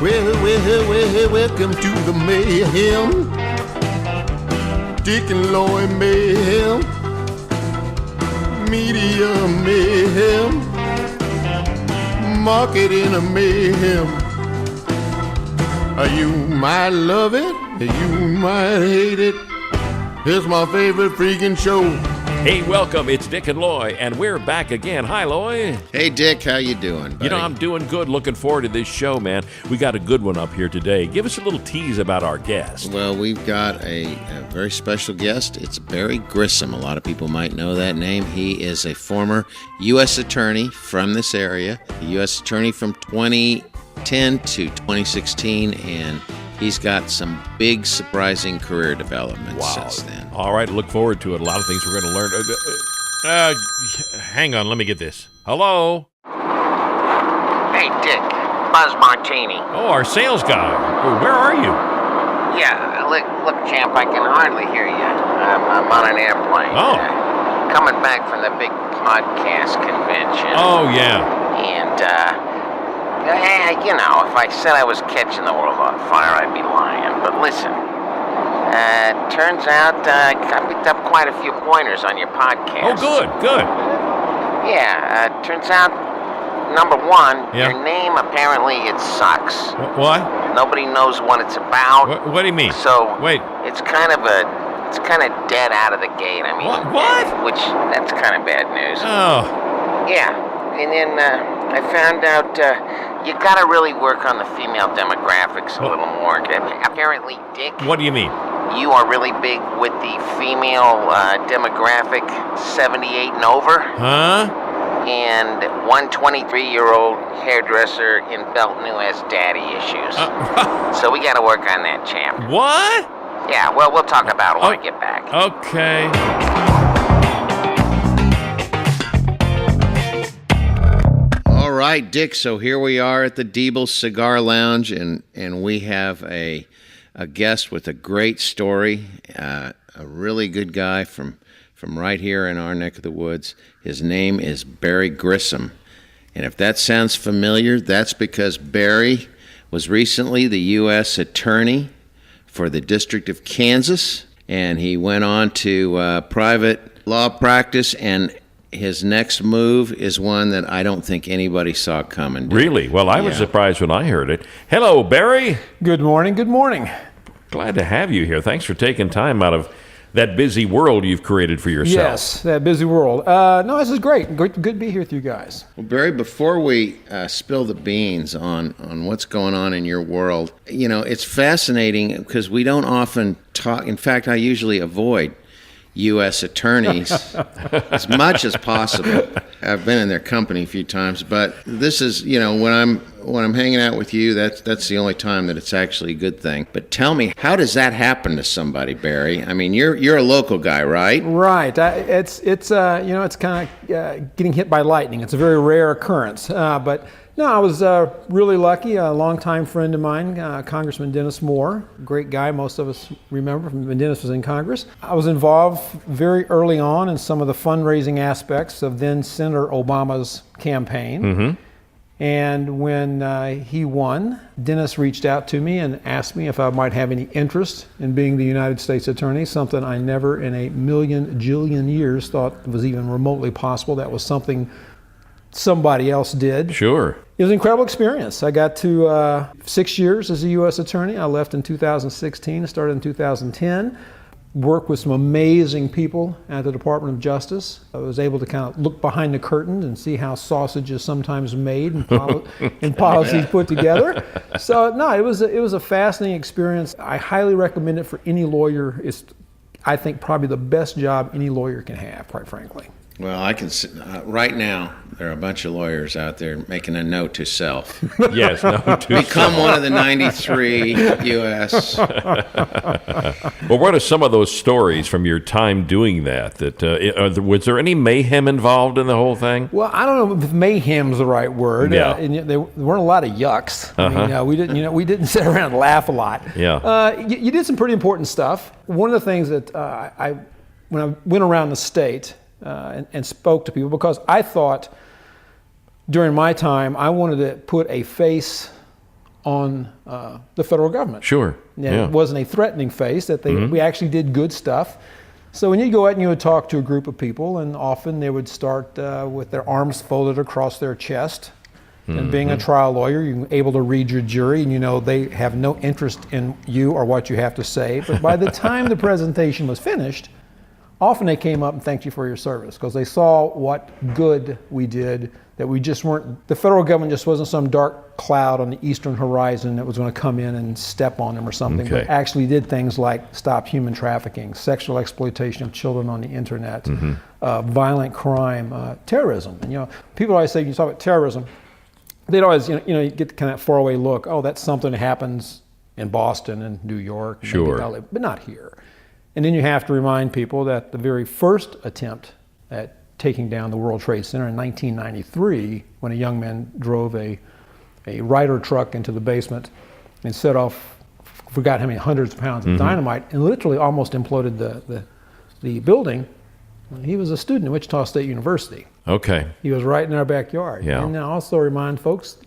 Welcome to the Mayhem. Dick and Loy Mayhem. Media Mayhem. Marketing a Mayhem. You might love it, you might hate it. It's my favorite freaking show. Hey, welcome. It's Dick and Loy, and we're back again. Hi, Loy. Hey, Dick. How you doing, buddy? You know, I'm doing good. Looking forward to this show, man. We got a good one up here today. Give us a little tease about our guest. Well, we've got a very special guest. It's Barry Grissom. A lot of people might know that name. He is a former U.S. attorney from this area, a U.S. attorney from 2010 to 2016, and he's got some big, surprising career developments since then. All right, look forward to it. A lot of things we're going to learn. Hang on, let me get this. Hello? Hey, Dick. Buzz Martini. Oh, our sales guy. Where are you? Yeah, look, champ, I can hardly hear you. I'm on an airplane. Oh. Coming back from the big podcast convention. Oh, yeah. And, you know, if I said I was catching the world on fire, I'd be lying. But listen, turns out I picked up quite a few pointers on your podcast. Oh, good. Yeah, turns out, number one, your name, apparently, it sucks. What? Nobody knows what it's about. What do you mean? So, wait. It's kind of dead out of the gate. I mean, what? Which, that's kind of bad news. Oh. Yeah, and then I found out you gotta really work on the female demographics a little more. Apparently, Dick. What do you mean? You are really big with the female demographic 78 and over. Huh? And one 23-year-old hairdresser in Belton who has daddy issues. So we gotta work on that, champ. What? Yeah, well, we'll talk about it when I get back. Okay. All right, Dick, so here we are at the Diebel Cigar Lounge, and we have a guest with a great story, a really good guy from right here in our neck of the woods. His name is Barry Grissom, and if that sounds familiar, that's because Barry was recently the U.S. Attorney for the District of Kansas, and he went on to private law practice, and his next move is one that I don't think anybody saw coming. Really? Well, I was surprised when I heard it. Hello, Barry. Good morning. Glad to have you here. Thanks for taking time out of that busy world you've created for yourself. Yes, that busy world. No, this is great. Good to be here with you guys. Well, Barry, before we spill the beans on what's going on in your world, you know, it's fascinating because we don't often talk. In fact, I usually avoid U.S. attorneys as much as possible. I've been in their company a few times, but this is, you know, when I'm hanging out with you, that's the only time that it's actually a good thing. But tell me, how does that happen to somebody, Barry? I mean, you're a local guy, right? Right. It's kind of getting hit by lightning. It's a very rare occurrence. But no, I was really lucky. A longtime friend of mine, Congressman Dennis Moore, great guy. Most of us remember from when Dennis was in Congress. I was involved very early on in some of the fundraising aspects of then Senator Obama's campaign. Mm-hmm. And when he won, Dennis reached out to me and asked me if I might have any interest in being the United States Attorney, something I never in a million jillion years thought was even remotely possible. That was something somebody else did. Sure. It was an incredible experience. I got to 6 years as a U.S. Attorney. I left in 2016, started in 2010. Worked with some amazing people at the Department of Justice. I was able to kind of look behind the curtain and see how sausage is sometimes made and, policies put together. So no, it was a fascinating experience. I highly recommend it for any lawyer. It's, I think, probably the best job any lawyer can have, quite frankly. Well, I can right now, there are a bunch of lawyers out there making a note to self. Yes, note to Become one of the 93 U.S. Well, what are some of those stories from your time doing that? Was there any mayhem involved in the whole thing? Well, I don't know if mayhem's the right word. Yeah. And there weren't a lot of yucks. I mean, we didn't sit around and laugh a lot. Yeah. You did some pretty important stuff. One of the things that when I went around the state and spoke to people, because I thought during my time I wanted to put a face on the federal government. Sure. Yeah. It wasn't a threatening face, that we actually did good stuff. So when you go out and you would talk to a group of people, and often they would start with their arms folded across their chest. And being a trial lawyer, you're able to read your jury, and you know they have no interest in you or what you have to say. But by the time the presentation was finished, often they came up and thanked you for your service, because they saw what good we did, that we just weren't, the federal government just wasn't some dark cloud on the eastern horizon that was going to come in and step on them or something, but actually did things like stop human trafficking, sexual exploitation of children on the internet, violent crime, terrorism. And you know, people always say, you talk about terrorism, they'd always, you get kind of faraway look. Oh, that's something that happens in Boston and New York, sure, LA, but not here. And then you have to remind people that the very first attempt at taking down the World Trade Center in 1993, when a young man drove a Ryder truck into the basement and set off, forgot how many hundreds of pounds of dynamite, and literally almost imploded the building. He was a student at Wichita State University. Okay. He was right in our backyard. Yeah. And I also remind folks,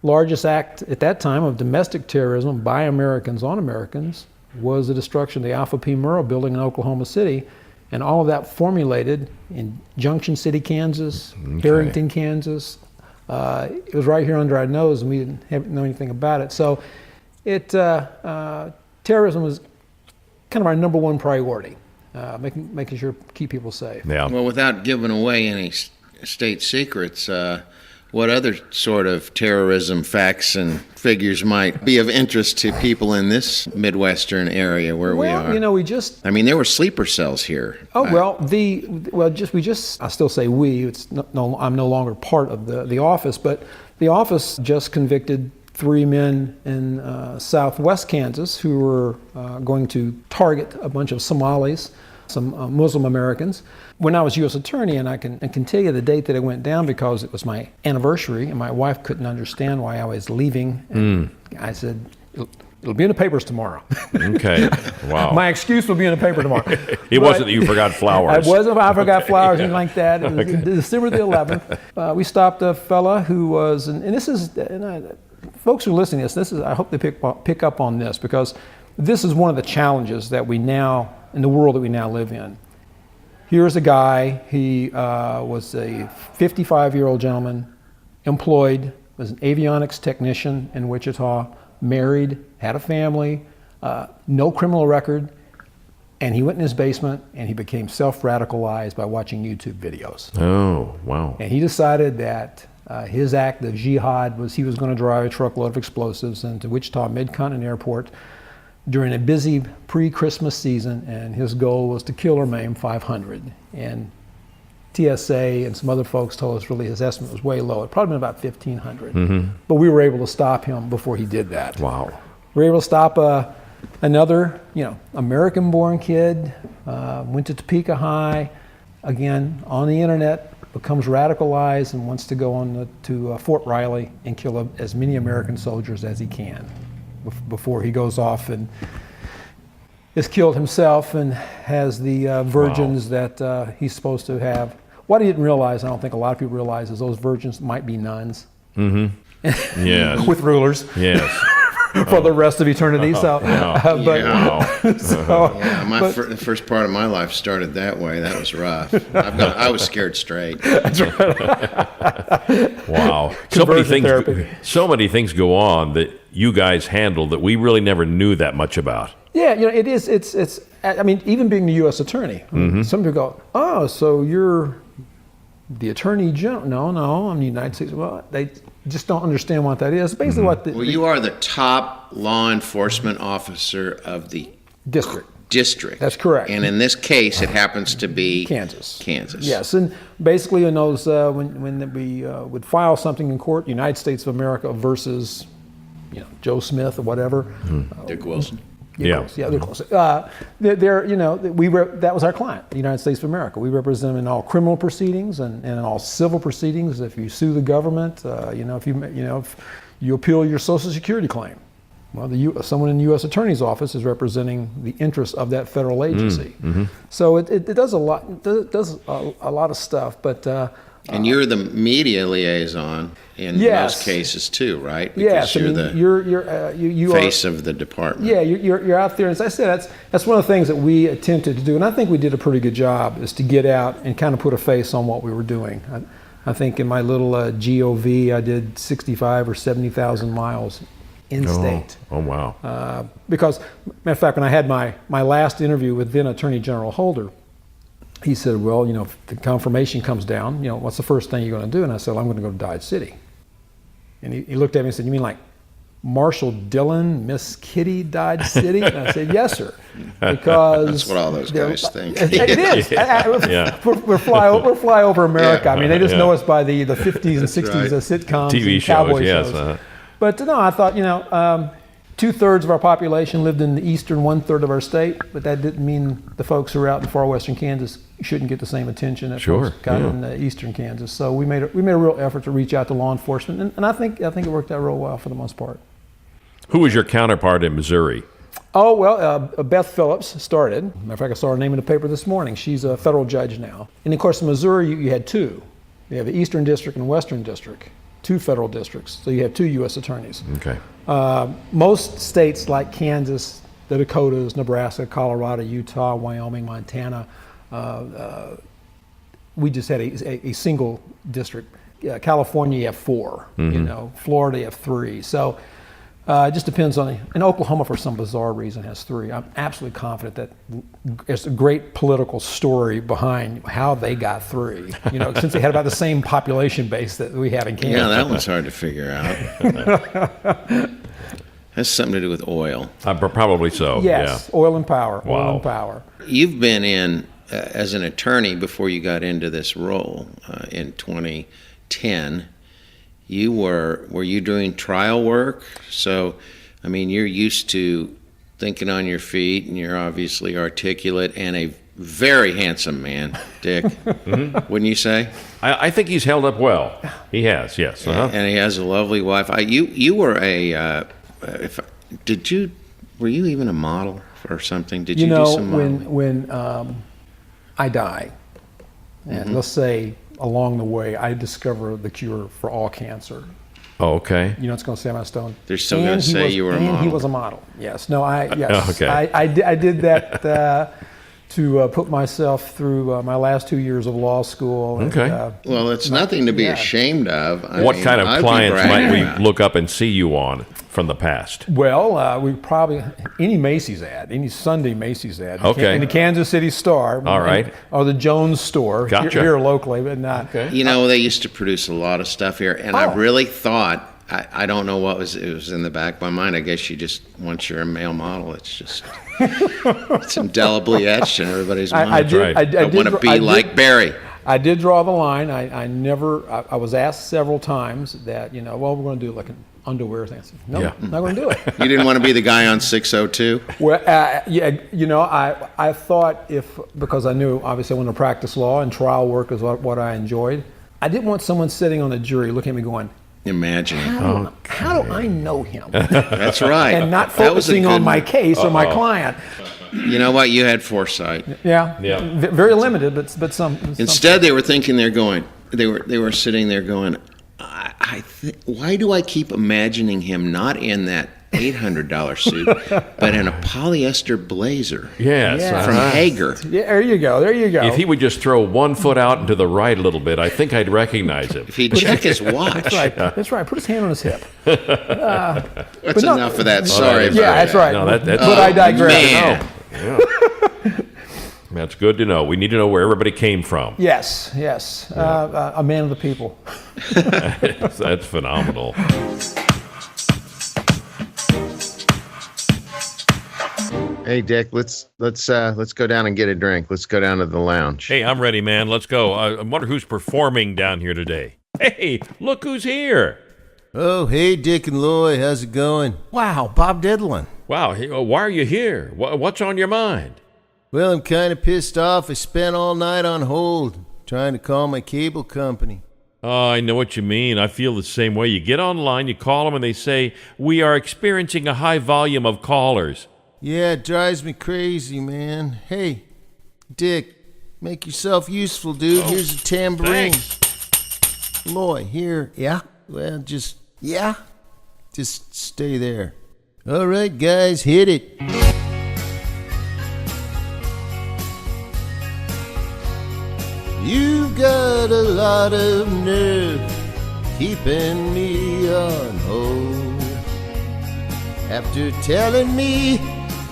largest act at that time of domestic terrorism by Americans on Americans was the destruction of the Alpha P. Murrah building in Oklahoma City. And all of that formulated in Junction City, Kansas, Harrington, Kansas. It was right here under our nose, and we didn't know anything about it. So terrorism was kind of our number one priority. Making sure keep people safe. Yeah. Well, without giving away any state secrets, what other sort of terrorism facts and figures might be of interest to people in this Midwestern area where we are? You know, we just... I mean, there were sleeper cells here. Oh, I still say we. I'm no longer part of the office, but the office just convicted 3 men in southwest Kansas who were going to target a bunch of Somalis, some Muslim Americans. When I was U.S. Attorney, and I can tell you the date that it went down because it was my anniversary, and my wife couldn't understand why I was leaving. And I said, it'll be in the papers tomorrow. Okay, wow. My excuse will be in the paper tomorrow. It wasn't that you forgot flowers. It wasn't I forgot flowers, anything like that. It was December the 11th. We stopped a fella who was, and this is, folks who are listening to this, I hope they pick up on this, because this is one of the challenges that we now, in the world that we now live in. Here's a guy, he was a 55-year-old gentleman, employed, was an avionics technician in Wichita, married, had a family, no criminal record, and he went in his basement and he became self-radicalized by watching YouTube videos. Oh, wow. And he decided that his act of jihad was he was going to drive a truckload of explosives into Wichita Mid-Continent Airport during a busy pre-Christmas season, and his goal was to kill or maim 500. And TSA and some other folks told us really his estimate was way low. It probably been about 1,500. But we were able to stop him before he did that. Wow. We were able to stop another, American-born kid, went to Topeka High, again, on the internet, becomes radicalized and wants to go on to Fort Riley and kill as many American soldiers as he can before he goes off and is killed himself and has the virgins that he's supposed to have. What he didn't realize, I don't think a lot of people realize, is those virgins might be nuns. Yes. With rulers. Yes. For the rest of eternity. So, The first part of my life started that way. That was rough. I was scared straight. That's right. Wow. So many things go on that you guys handle that we really never knew that much about. Yeah, it is. It's. I mean, even being the U.S. Attorney, some people go, "Oh, so you're the Attorney General?" No, I'm the United States. Well, they just don't understand what that is. Basically, what you are the top law enforcement officer of the district. That's correct. And in this case, it happens to be Kansas. Yes, and basically in those when we would file something in court, United States of America versus Joe Smith or whatever, Dick Wilson. Yeah, they're close. That was our client, the United States of America. We represent them in all criminal proceedings and in all civil proceedings. If you sue the government, if you appeal your Social Security claim, well, someone in the U.S. Attorney's Office is representing the interests of that federal agency. So it does a lot. It does a lot of stuff. But And you're the media liaison in most cases too, right? Because yes, you're face of the department. Yeah, you're out there. As I said, that's one of the things that we attempted to do, and I think we did a pretty good job, is to get out and kind of put a face on what we were doing. I think in my little GOV, I did 65 or 70,000 miles in state. Oh wow! Because, matter of fact, when I had my last interview with then Attorney General Holder, he said, well, if the confirmation comes down, what's the first thing you're going to do? And I said, I'm going to go to Dodge City. And he looked at me and said, you mean like Marshall Dillon, Miss Kitty, Dodge City? And I said, yes, sir. Because that's what all those guys think. It is. We're flyover America. I mean, they just know us by the 50s and 60s sitcoms, TV and shows, cowboy yes. shows. But no, I thought, 2/3 of our population lived in the eastern 1/3 of our state, but that didn't mean the folks who are out in far western Kansas shouldn't get the same attention that folks got in eastern Kansas. So we made a real effort to reach out to law enforcement, and I think it worked out real well for the most part. Who was your counterpart in Missouri? Oh, well, Beth Phillips started. Matter of fact, I saw her name in the paper this morning. She's a federal judge now. And of course, in Missouri, you had two. You have the Eastern District and Western District, two federal districts. So you have two U.S. attorneys. Okay. Most states like Kansas, the Dakotas, Nebraska, Colorado, Utah, Wyoming, Montana, we just had a single district. California, you have 4. Florida, you have 3. So it just depends on. And Oklahoma, for some bizarre reason, has 3. I'm absolutely confident that there's a great political story behind how they got 3. Since they had about the same population base that we have in Kansas. Yeah, that one's hard to figure out. Has something to do with oil. Probably so. Yes, yeah. Oil and power. Wow. Oil and power. You've been in as an attorney before you got into this role in 2010. Were you doing trial work? So, I mean, you're used to thinking on your feet, and you're obviously articulate and a very handsome man, Dick. Wouldn't you say? I think he's held up well. He has, yes. Uh-huh. And he has a lovely wife. You were were you even a model or something? Did you do some modeling? when I die, and let's say along the way I discover the cure for all cancer. Oh, okay. It's going to say on my stone. They're still going to say you were a model. And he was a model. Yes. No. Okay. I did that to put myself through my last 2 years of law school. And, okay. Well, it's nothing to be ashamed of. What kind of clients might we look up and see you on from the past? Well, we probably any Macy's ad, any Sunday Macy's ad. Okay. In the Kansas City Star. All right. Or the Jones store. Gotcha. Here locally, but not. Okay. They used to produce a lot of stuff here, and I really thought. I don't know what was in the back of my mind. I guess once you're a male model, it's just it's indelibly etched in everybody's mind. I want to be like Barry. I did draw the line. I was asked several times that, we're going to do like an underwear thing. I said, no, I'm not going to do it. You didn't want to be the guy on 602? Well, I thought because I knew, obviously, I wanted to practice law and trial work is what I enjoyed. I didn't want someone sitting on a jury looking at me going, imagine. How do I know him? That's right. And not focusing on my case or my client. You know what? You had foresight. Yeah. Very limited, but some. Instead, they were thinking they were sitting there going, why do I keep imagining him not in that $800 suit, but in a polyester blazer? Yes. From Hager. Yeah, there you go. If he would just throw one foot out and to the right a little bit, I think I'd recognize him. If he'd check his watch. That's right. Put his hand on his hip. That's enough of that. Sorry. That's right. No, that's but I digress. Man. Yeah. That's good to know. We need to know where everybody came from. Yes. A man of the people. That's phenomenal. Hey, Dick, let's go down and get a drink. Let's go down to the lounge. Hey, I'm ready, man. Let's go. I wonder who's performing down here today. Hey, look who's here. Oh, hey, Dick and Loy. How's it going? Wow, Bob Dydlan. Wow, hey, why are you here? What's on your mind? Well, I'm kind of pissed off. I spent all night on hold trying to call my cable company. Oh, I know what you mean. I feel the same way. You get online, you call them, and they say, we are experiencing a high volume of callers. Yeah, it drives me crazy, man. Hey, Dick, make yourself useful, dude. Here's a tambourine. Thanks. Loy, here. Yeah? Well, just stay there. All right, guys, hit it. You've got a lot of nerve keeping me on hold. After telling me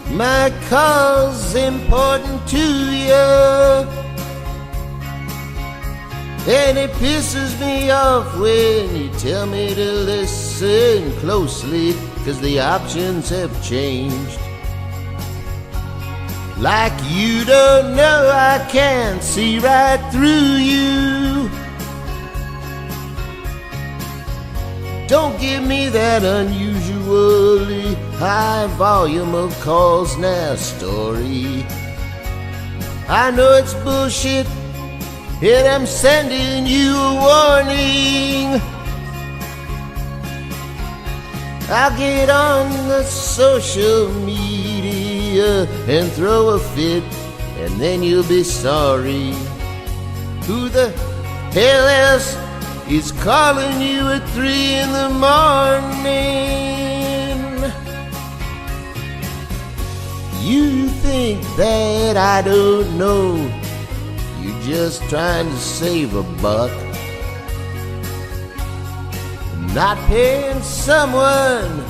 my call's important to you, and it pisses me off when you tell me to listen closely, 'cause the options have changed. Like you don't know I can see right through you. Don't give me that unusually high volume of calls now story. I know it's bullshit, and I'm sending you a warning. I'll get on the social media and throw a fit, and then you'll be sorry. Who the hell else is calling you at 3 in the morning? You think that I don't know you're just trying to save a buck, not paying someone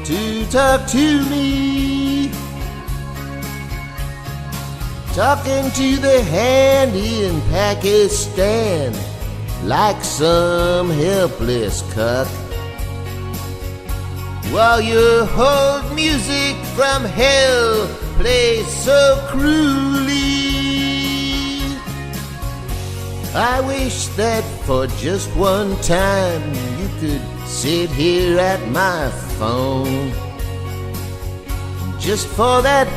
to talk to me, talking to the handy in Pakistan like some helpless cuck, while your hold music from hell plays so cruelly. I wish that for just one time you could sit here at my phone. Just for that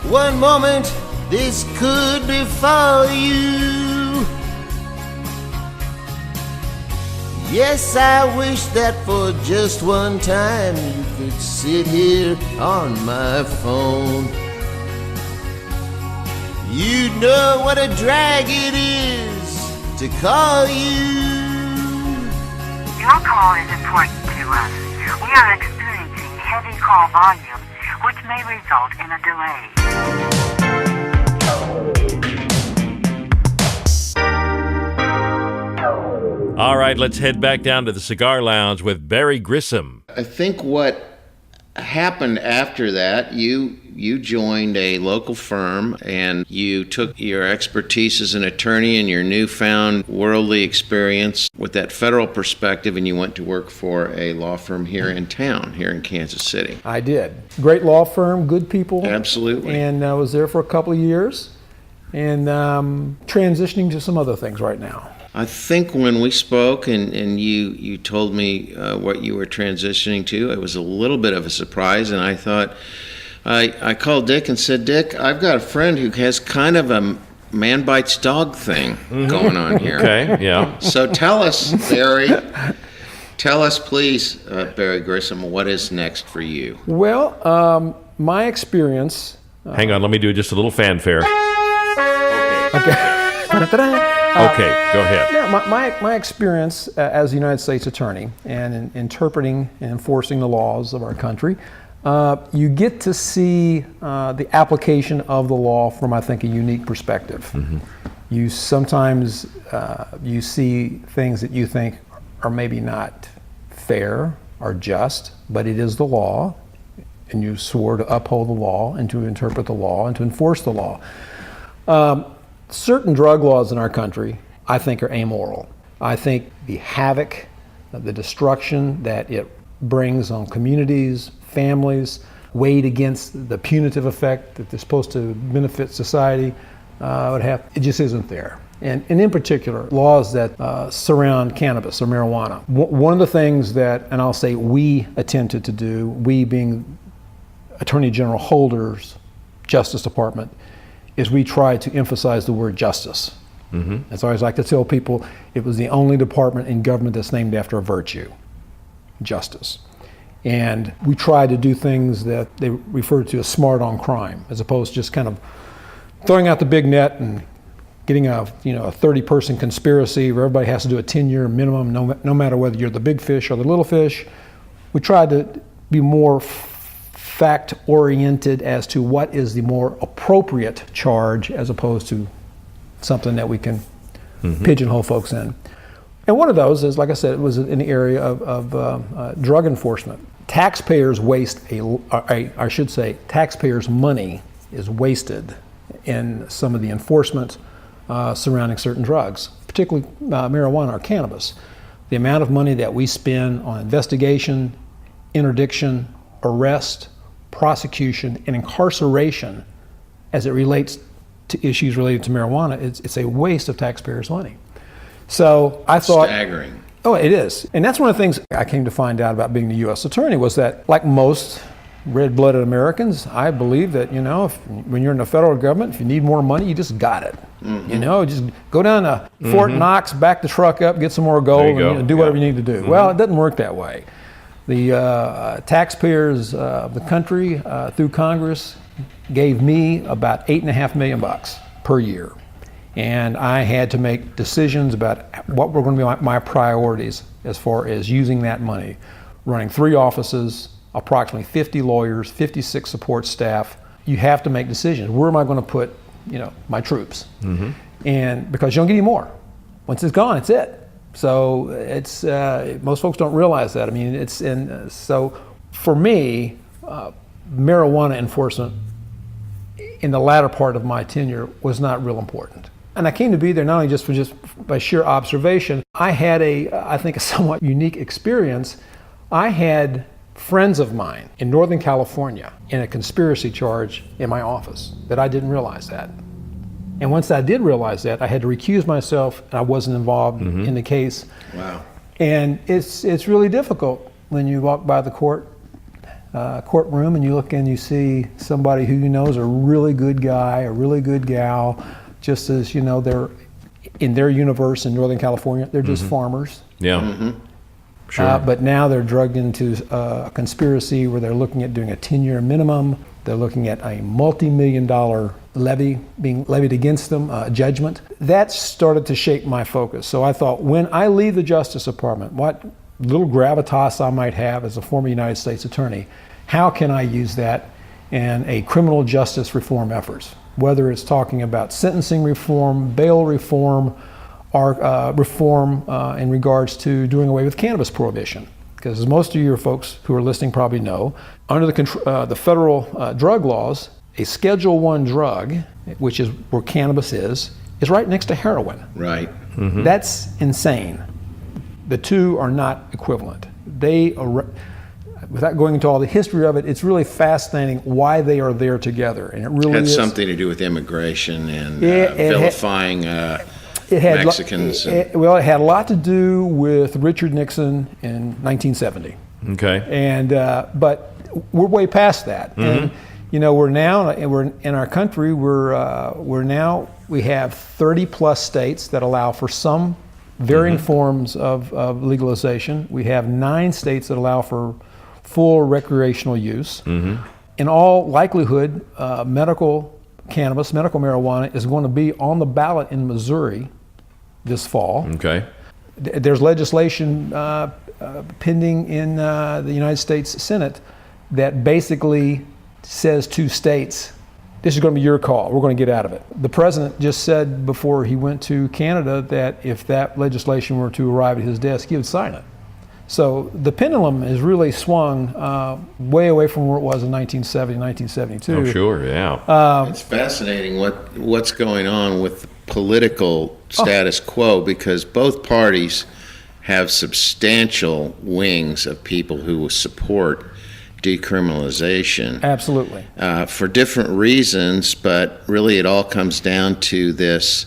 one moment, this could befall you. Yes, I wish that for just one time you could sit here on my phone. You'd know what a drag it is to call you. Your call is important to us. We are experiencing heavy call volume, which may result in a delay. All right, let's head back down to the Cigar Lounge with Barry Grissom. I think what happened after that, you joined a local firm and you took your expertise as an attorney and your newfound worldly experience with that federal perspective, and you went to work for a law firm here in town, here in Kansas City. I did. Great law firm, good people. Absolutely. And I was there for a couple of years and transitioning to some other things right now. I think when we spoke and you told me what you were transitioning to, it was a little bit of a surprise, and I thought, I called Dick and said, Dick, I've got a friend who has kind of a man bites dog thing going on here. Okay, yeah. So tell us, Barry, please, Barry Grissom, what is next for you? Well, my experience... Hang on, let me do just a little fanfare. Okay, go ahead. Yeah, my experience as a United States attorney and in interpreting and enforcing the laws of our country, you get to see the application of the law from, I think, a unique perspective. Mm-hmm. You sometimes you see things that you think are maybe not fair or just, but it is the law, and you swore to uphold the law and to interpret the law and to enforce the law. Certain drug laws in our country, I think, are amoral. I think the havoc, the destruction that it brings on communities, families, weighed against the punitive effect that they're supposed to benefit society would have, it just isn't there. And in particular, laws that surround cannabis or marijuana. One of the things that, and I'll say we attempted to do, we being Attorney General Holder's Justice Department, is we try to emphasize the word justice. Mm-hmm. And so I always like to tell people it was the only department in government that's named after a virtue, justice. And we try to do things that they refer to as smart on crime, as opposed to just kind of throwing out the big net and getting a 30-person conspiracy where everybody has to do a 10-year minimum, no matter whether you're the big fish or the little fish. We tried to be more fact-oriented as to what is the more appropriate charge as opposed to something that we can pigeonhole folks in. And one of those is, like I said, it was in the area of drug enforcement. Taxpayers taxpayers' money is wasted in some of the enforcement surrounding certain drugs, particularly marijuana or cannabis. The amount of money that we spend on investigation, interdiction, arrest, prosecution, and incarceration as it relates to issues related to marijuana, it's a waste of taxpayers' money. So I thought... Staggering. Oh, it is. And that's one of the things I came to find out about being the U.S. attorney was that, like most red-blooded Americans, I believe that, when you're in the federal government, if you need more money, you just got it. Just go down to Fort Knox, back the truck up, get some more gold, and do whatever you need to do. Well, it doesn't work that way. The taxpayers of the country, through Congress, gave me about $8.5 million per year. And I had to make decisions about what were going to be my priorities as far as using that money. Running 3 offices, approximately 50 lawyers, 56 support staff. You have to make decisions. Where am I going to put, my troops? And because you don't get any more. Once it's gone, it's it. So it's most folks don't realize that. I mean, so for me, marijuana enforcement in the latter part of my tenure was not real important. And I came to be there not only just by sheer observation. I had I think a somewhat unique experience. I had friends of mine in Northern California in a conspiracy charge in my office that I didn't realize that. And once I did realize that, I had to recuse myself and I wasn't involved in the case. Wow. And it's really difficult when you walk by the courtroom and you look and you see somebody who you know is a really good guy, a really good gal, just as they're in their universe in Northern California, they're just farmers. Yeah. Sure. But now they're drugged into a conspiracy where they're looking at doing a 10-year minimum. They're looking at a multi-million-dollar levy being levied against them, judgment. That started to shape my focus. So I thought, when I leave the Justice Department, what little gravitas I might have as a former United States attorney, how can I use that in a criminal justice reform efforts? Whether it's talking about sentencing reform, bail reform, or reform in regards to doing away with cannabis prohibition. Because as most of your folks who are listening probably know, under the federal drug laws, a Schedule I drug, which is where cannabis is right next to heroin. Right. That's insane. The two are not equivalent. They are, without going into all the history of it, it's really fascinating why they are there together. And it really had is something to do with immigration and vilifying Mexicans. It had a lot to do with Richard Nixon in 1970. Okay. And but we're way past that. And we're in our country. We have 30 plus states that allow for some varying forms of legalization. We have 9 states that allow for full recreational use. In all likelihood, medical cannabis, medical marijuana is going to be on the ballot in Missouri this fall. Okay. There's legislation pending in the United States Senate that basically says to states, this is going to be your call. We're going to get out of it. The president just said before he went to Canada that if that legislation were to arrive at his desk, he would sign it. So the pendulum has really swung way away from where it was in 1970, 1972. Oh, sure, yeah. It's fascinating what's going on with the political status quo, because both parties have substantial wings of people who support decriminalization. Absolutely. For different reasons, but really it all comes down to this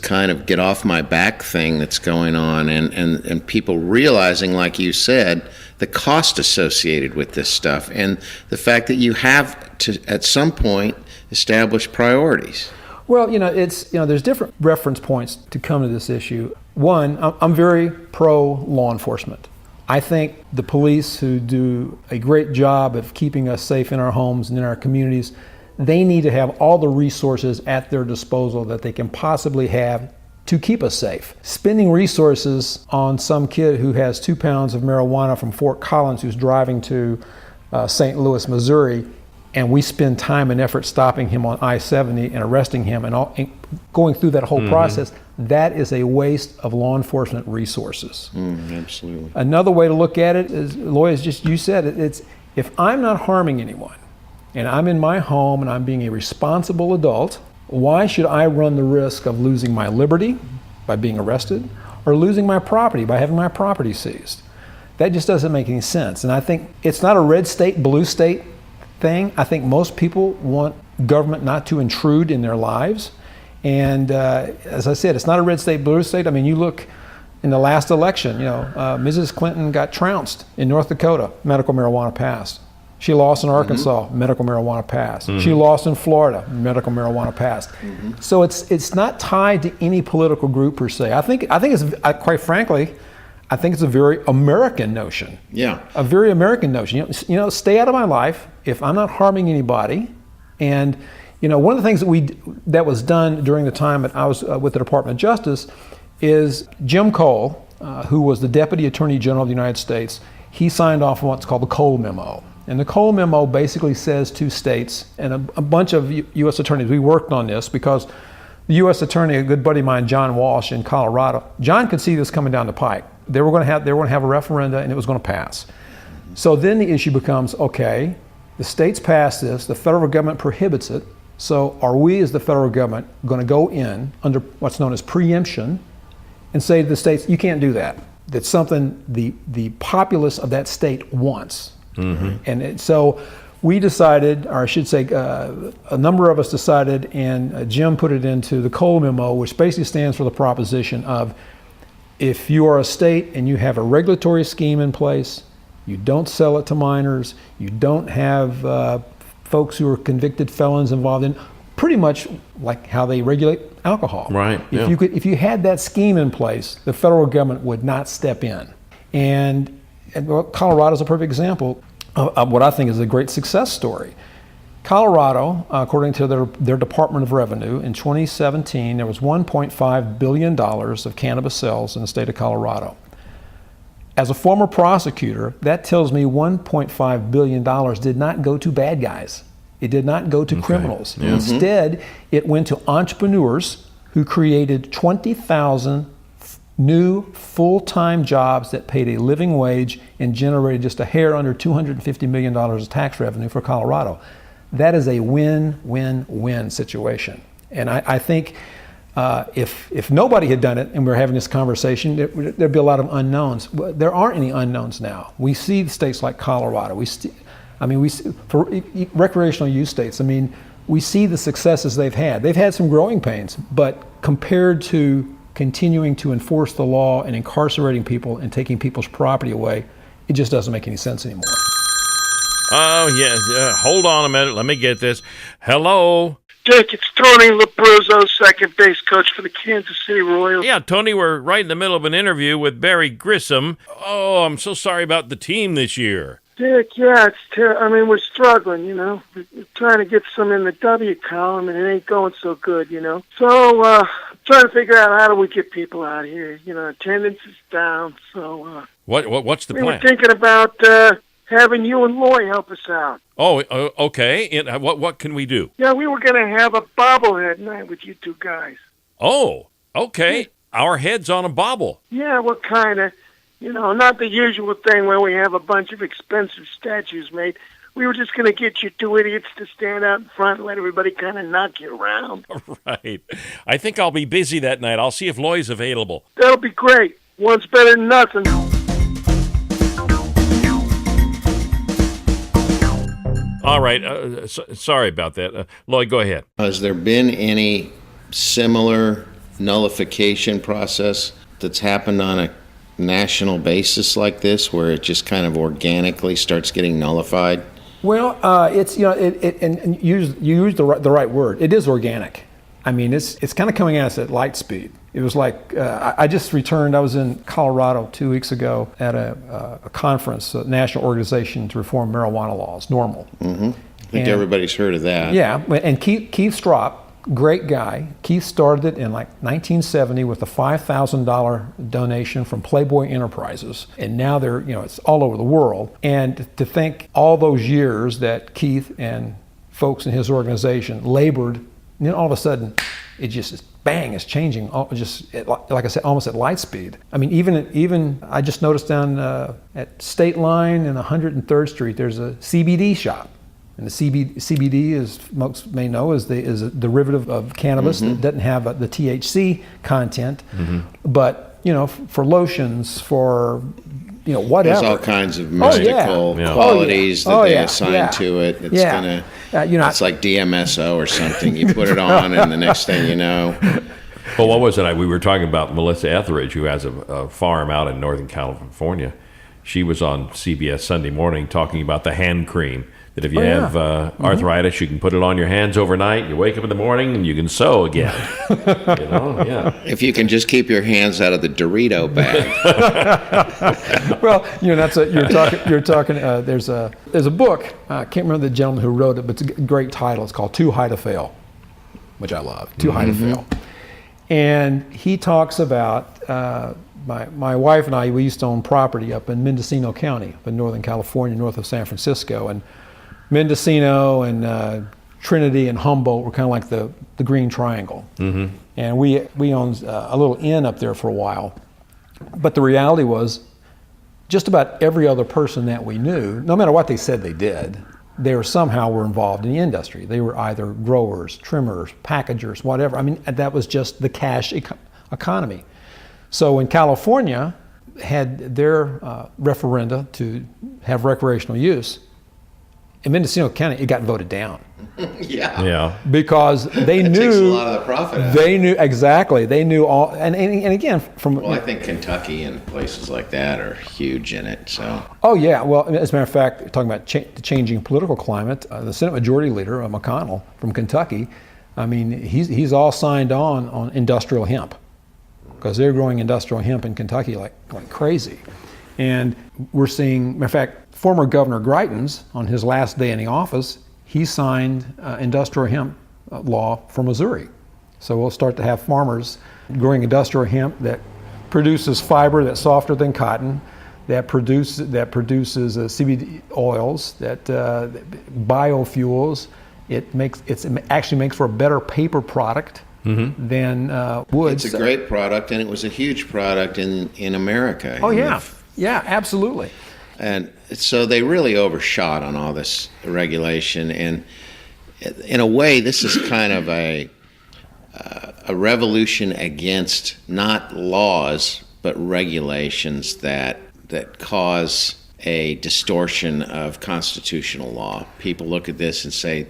kind of get off my back thing that's going on, and people realizing, like you said, the cost associated with this stuff, and the fact that you have to, at some point, establish priorities. Well, there's different reference points to come to this issue. One, I'm very pro law enforcement. I think the police, who do a great job of keeping us safe in our homes and in our communities, they need to have all the resources at their disposal that they can possibly have to keep us safe. Spending resources on some kid who has 2 pounds of marijuana from Fort Collins who's driving to St. Louis, Missouri, and we spend time and effort stopping him on I-70 and arresting him and going through that whole process, that is a waste of law enforcement resources. Absolutely. Another way to look at it is, Loy, is just, you said it, it's if I'm not harming anyone and I'm in my home and I'm being a responsible adult, why should I run the risk of losing my liberty by being arrested or losing my property by having my property seized? That just doesn't make any sense. And I think it's not a red state, blue state thing. I think most people want government not to intrude in their lives. And as I said, it's not a red state, blue state. I mean, you look in the last election, Mrs. Clinton got trounced in North Dakota, medical marijuana passed. She lost in Arkansas, medical marijuana passed. She lost in Florida, medical marijuana passed. So it's not tied to any political group per se. I think it's, quite frankly, I think it's a very American notion. Yeah. A very American notion. Stay out of my life if I'm not harming anybody. And one of the things that was done during the time that I was with the Department of Justice is Jim Cole, who was the Deputy Attorney General of the United States, he signed off on what's called the Cole Memo. And the Cole Memo basically says to states and a bunch of U.S. attorneys, we worked on this because the U.S. attorney, a good buddy of mine, John Walsh in Colorado, John could see this coming down the pike. They were going to have a referenda and it was going to pass. So then the issue becomes, okay, the states pass this, the federal government prohibits it. So are we as the federal government going to go in under what's known as preemption and say to the states, you can't do that. That's something the populace of that state wants. And so we decided, or I should say a number of us decided, and Jim put it into the Cole Memo, which basically stands for the proposition of if you are a state and you have a regulatory scheme in place, you don't sell it to minors, you don't have folks who are convicted felons involved in, pretty much like how they regulate alcohol. Right. If you had that scheme in place, the federal government would not step in. And Colorado is a perfect example of what I think is a great success story. Colorado, according to their Department of Revenue, in 2017, there was $1.5 billion of cannabis sales in the state of Colorado. As a former prosecutor, that tells me $1.5 billion did not go to bad guys. It did not go to criminals. Instead, it went to entrepreneurs who created 20,000 new full-time jobs that paid a living wage and generated just a hair under $250 million of tax revenue for Colorado. That is a win-win-win situation. And I think if nobody had done it and we're having this conversation, there'd be a lot of unknowns. There aren't any unknowns now. We see states like Colorado. We see for recreational use states, we see the successes they've had. They've had some growing pains, but compared to continuing to enforce the law and incarcerating people and taking people's property away, it just doesn't make any sense anymore. Oh, yeah. Hold on a minute. Let me get this. Hello? Dick, it's Tony LaBruzzo, second base coach for the Kansas City Royals. Yeah, Tony, we're right in the middle of an interview with Barry Grissom. Oh, I'm so sorry about the team this year. Dick, yeah, we're struggling, We're trying to get some in the W column, and it ain't going so good, So, trying to figure out how do we get people out here. Attendance is down, so... What's the plan? We were thinking about having you and Loy help us out. Oh, okay. And what can we do? Yeah, we were going to have a bobblehead night with you two guys. Oh, okay. Our head's on a bobble. Yeah, what kind of... not the usual thing where we have a bunch of expensive statues made. We were just going to get you two idiots to stand out in front and let everybody kind of knock you around. Right. I think I'll be busy that night. I'll see if Loy's available. That'll be great. One's better than nothing. All right. Sorry about that. Loy, go ahead. Has there been any similar nullification process that's happened on a national basis like this, where it just kind of organically starts getting nullified? Well, it's and you used the right word. It is organic. It's kind of coming at us at light speed. It was like I just returned. I was in Colorado 2 weeks ago at a conference, a national organization to reform marijuana laws, NORML. think everybody's heard of that. Yeah, and Keith Strop, great guy. Keith started it in like 1970 with a $5,000 donation from Playboy Enterprises, and now they're, it's all over the world. And to think all those years that Keith and folks in his organization labored, and then all of a sudden, it just bang, it's changing. Like I said, almost at light speed. I mean, even I just noticed down at State Line and 103rd Street, there's a CBD shop. And the CBD, as most may know, is a derivative of cannabis that doesn't have the THC content. But for lotions, for whatever. There's all kinds of mystical qualities that they assign to it. It's gonna, it's like DMSO or something. You put it on, and the next thing you know. Well, what was it? We were talking about Melissa Etheridge, who has a farm out in Northern California. She was on CBS Sunday Morning talking about the hand cream. That if you have arthritis, you can put it on your hands overnight. You wake up in the morning and you can sew again. If you can just keep your hands out of the Dorito bag. Well, you're talking. There's a book. I can't remember the gentleman who wrote it, but it's a great title. It's called Too High to Fail, which I love. Too High to Fail, and he talks about. My wife and I, we used to own property up in Mendocino County, up in Northern California, north of San Francisco, and Mendocino and Trinity and Humboldt were kind of like the Green Triangle. And we owned a little inn up there for a while. But the reality was, just about every other person that we knew, no matter what they said they did, they were involved in the industry. They were either growers, trimmers, packagers, whatever. I mean, that was just the cash economy. So when California had their referenda to have recreational use, in Mendocino County, it got voted down. Because they knew. It takes a lot of the profit out. They knew, exactly. They knew all. And again, from. Well, I think Kentucky and places like that are huge in it, so. Oh, yeah. Well, as a matter of fact, talking about the changing political climate, the Senate Majority Leader, McConnell, from Kentucky, I mean, he's all signed on industrial hemp. Because they're growing industrial hemp in Kentucky like crazy. And we're seeing, matter of fact, former Governor Greitens, on his last day in the office, he signed industrial hemp law for Missouri. So we'll start to have farmers growing industrial hemp that produces fiber that's softer than cotton, that produces CBD oils, that biofuels. It actually makes for a better paper product. Than wood. It's a great product, and it was a huge product in America. Oh, yeah. Yeah, absolutely. And so they really overshot on all this regulation, and in a way, this is kind of a revolution against not laws, but regulations that cause a distortion of constitutional law. People look at this and say,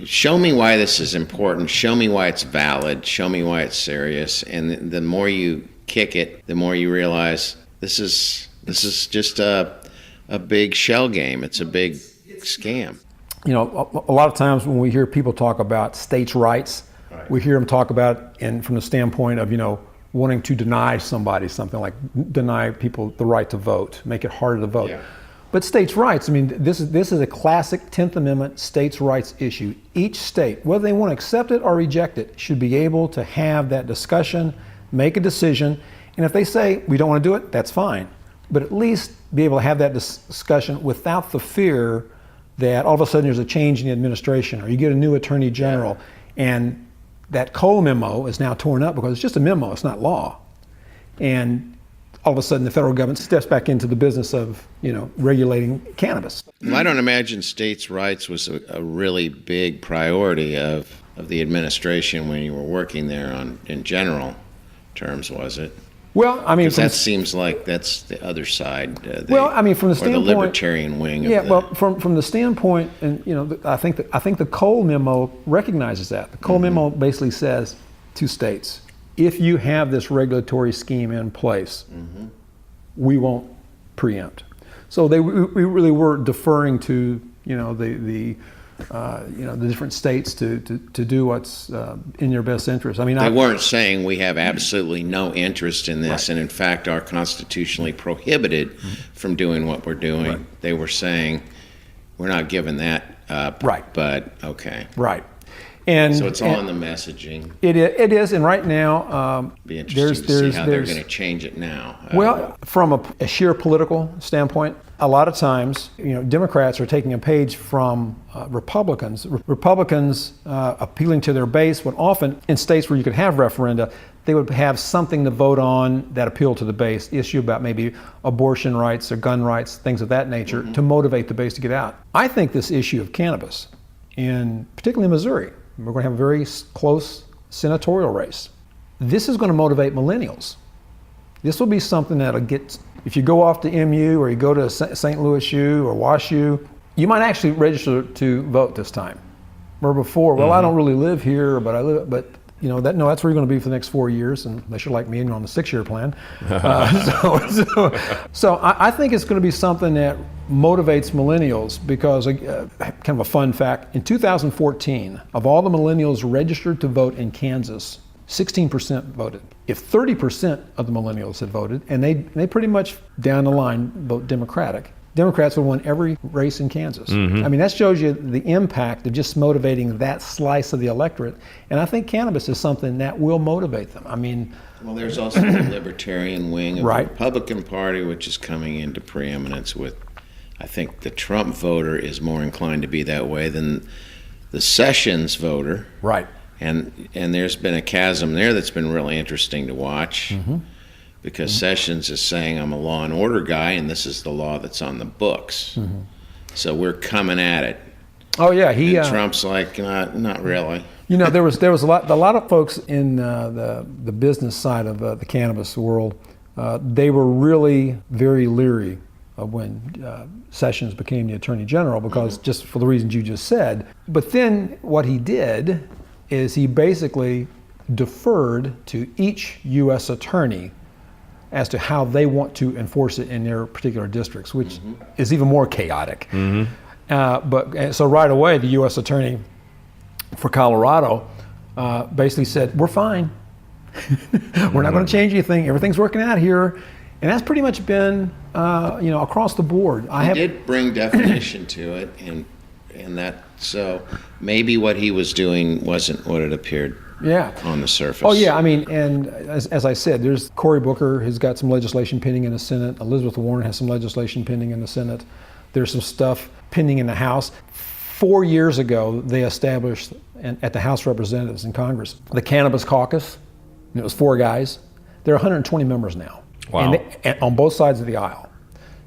show me why this is important, show me why it's valid, show me why it's serious. And the more you kick it, the more you realize this is just a big shell game. It's a big scam. A lot of times when we hear people talk about states' rights, we hear them talk about from the standpoint of, wanting to deny somebody something, like deny people the right to vote, make it harder to vote. But states' rights, I mean, this is a classic 10th Amendment states' rights issue. Each state, whether they want to accept it or reject it, should be able to have that discussion, make a decision, and if they say we don't want to do it, that's fine. But at least be able to have that discussion without the fear that all of a sudden there's a change in the administration or you get a new attorney general and that Cole memo is now torn up because it's just a memo, it's not law. And all of a sudden the federal government steps back into the business of, regulating cannabis. Well, I don't imagine states' rights was a really big priority of the administration when you were working there in general terms, was it? Well, I mean, that seems like that's the other side. From the standpoint, the libertarian wing. From the standpoint, and I think the Cole memo recognizes that. The Cole memo basically says to states, if you have this regulatory scheme in place, we won't preempt. So we really were deferring to the different states to do what's in your best interest. I mean, they weren't saying we have absolutely no interest in this, and in fact are constitutionally prohibited from doing what we're doing. They were saying we're not giving that up. Right. But okay. Right. And So it's all in the messaging. It is, and right now Be interesting to see how they're going to change it now. Well, from a sheer political standpoint, a lot of times, Democrats are taking a page from Republicans. Republicans appealing to their base would often, in states where you could have referenda, they would have something to vote on that appealed to the base, issue about maybe abortion rights or gun rights, things of that nature, to motivate the base to get out. I think this issue of cannabis, particularly in Missouri, we're going to have a very close senatorial race. This is going to motivate millennials. This will be something that'll get, if you go off to MU or you go to St. Louis U or Wash U, you might actually register to vote this time. Where before, well, I don't really live here, but that's where you're going to be for the next 4 years, unless you're like me and you're on the 6-year plan. So I think it's going to be something that motivates millennials because, kind of a fun fact, in 2014, of all the millennials registered to vote in Kansas, 16% voted. If 30% of the millennials had voted, and they pretty much down the line vote Democratic, Democrats would win every race in Kansas. I mean, that shows you the impact of just motivating that slice of the electorate. And I think cannabis is something that will motivate them. I mean, well, there's also the libertarian wing of Right. the Republican Party, which is coming into preeminence with, I think the Trump voter is more inclined to be that way than the Sessions voter. right. And there's been a chasm there that's been really interesting to watch. Because Sessions is saying, I'm a law and order guy, and this is the law that's on the books. So we're coming at it. Oh yeah, And Trump's like, not really. there was a lot of folks in the business side of the cannabis world. They were really very leery of when Sessions became the Attorney General because just for the reasons you just said. But then what he did is he basically deferred to each U.S. attorney as to how they want to enforce it in their particular districts, which is even more chaotic. So right away, the U.S. attorney for Colorado basically said, we're fine. We're not going to change anything. Everything's working out here. And that's pretty much been, across the board. He did bring definition to it, and that, so maybe what he was doing wasn't what it appeared on the surface. Oh yeah, I mean, and as I said, there's Cory Booker has got some legislation pending in the Senate. Elizabeth Warren has some legislation pending in the Senate. There's some stuff pending in the House. 4 years ago, they established at the House of Representatives in Congress the Cannabis Caucus. And it was 4 guys. There are 120 members now. Wow. And on both sides of the aisle.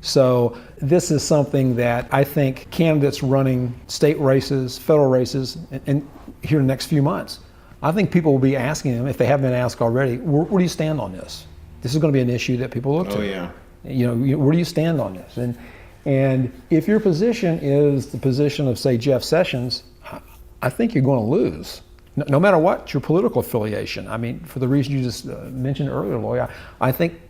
So this is something that I think candidates running state races, federal races, and here in the next few months, I think people will be asking them, if they haven't been asked already, where do you stand on this? This is going to be an issue that people look to. Oh, yeah. Where do you stand on this? And if your position is the position of, say, Jeff Sessions, I think you're going to lose, no matter what your political affiliation. I mean, for the reason you just mentioned earlier, Loy, I think